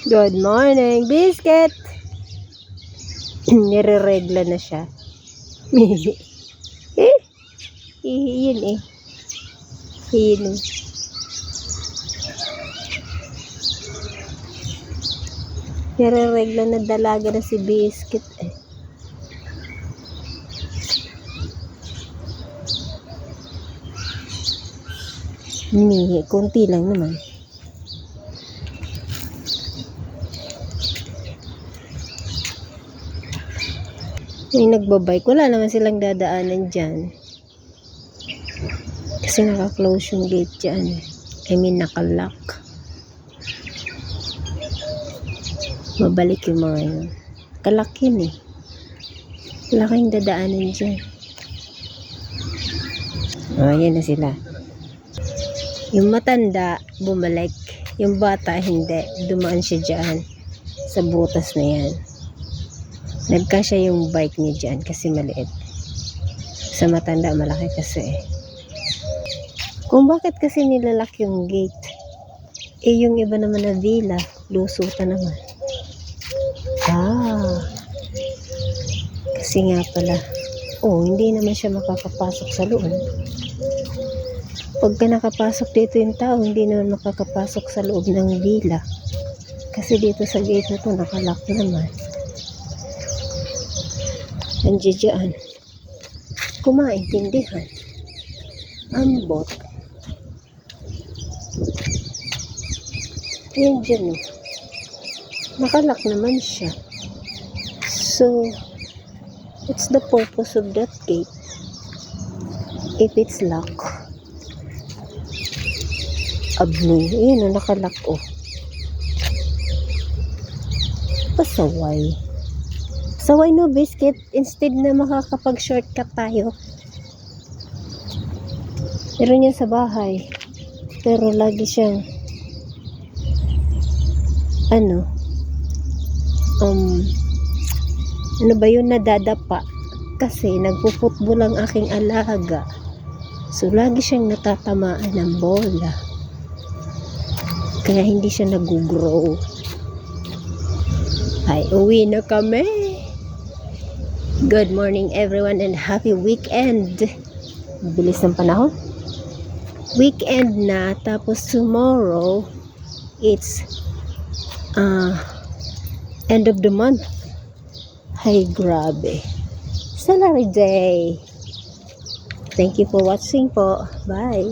Good morning, Biscuit! Nire-regla na siya. Yun eh. Yun eh. Nire-regla na dalaga na si Biscuit eh. Kunti lang naman. May nagbabike, wala naman silang dadaanan dyan. Kasi naka-close yung gate dyan. I mean, naka-lock. Mabalik yung mga yun. Kalak yun eh. Wala kayong dadaanan dyan. Ayan na sila. Yung matanda, bumalik. Yung bata, hindi. Dumaan siya dyan. Sa butas na yan. Nagkasya yung bike niya dyan kasi maliit. Sa matanda, malaki kasi eh. Kung bakit kasi nilalak yung gate, eh yung iba naman na villa, lusutan naman. Kasi nga pala, hindi naman siya makakapasok sa loob. Pagka nakapasok dito yung tao, hindi naman makakapasok sa loob ng villa. Kasi dito sa gate na to, nakalak naman. Nandiyan. Kumaintindihan. Ambot. Yan dyan. Nakalak naman siya. So, what's the purpose of that gate? If it's locked. Abnoy. Ayan o, nakalak o. Pasaway. Saway no, Biscuit. Instead na makakapag-shortcut tayo. Meron yan sa bahay. Pero lagi siyang ano ba yun, nadadapa. Kasi nagpo-football ang aking alaga. So lagi siyang natatamaan ng bola. Kaya hindi siya nag-grow. Ay, uwi na kami. Good morning everyone and happy weekend. Bilis ng panahon. Weekend na, tapos tomorrow it's end of the month. Ay, grabe. Salary day. Thank you for watching po. Bye.